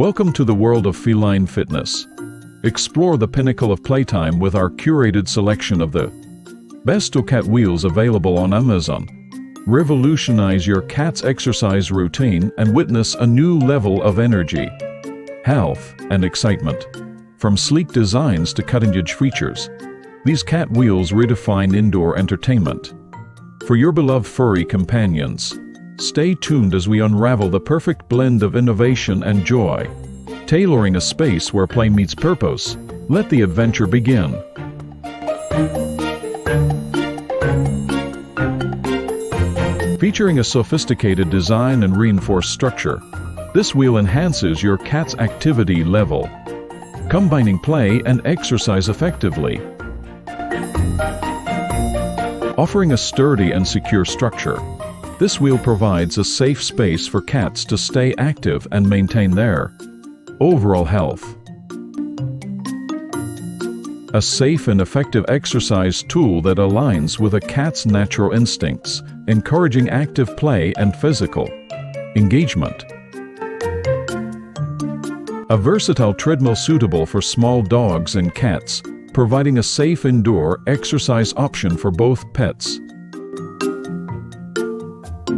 Welcome to the world of feline fitness. Explore the pinnacle of playtime with our curated selection of the best cat wheels available on Amazon. Revolutionize your cat's exercise routine and witness a new level of energy, health, and excitement. From sleek designs to cutting-edge features, these cat wheels redefine indoor entertainment. For your beloved furry companions, stay tuned as we unravel the perfect blend of innovation and joy. Tailoring a space where play meets purpose, let the adventure begin. Featuring a sophisticated design and reinforced structure, this wheel enhances your cat's activity level, combining play and exercise effectively. Offering a sturdy and secure structure, this wheel provides a safe space for cats to stay active and maintain their overall health. A safe and effective exercise tool that aligns with a cat's natural instincts, encouraging active play and physical engagement. A versatile treadmill suitable for small dogs and cats, providing a safe indoor exercise option for both pets.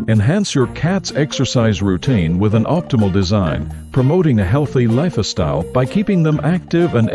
Enhance your cat's exercise routine with an optimal design, promoting a healthy lifestyle by keeping them active and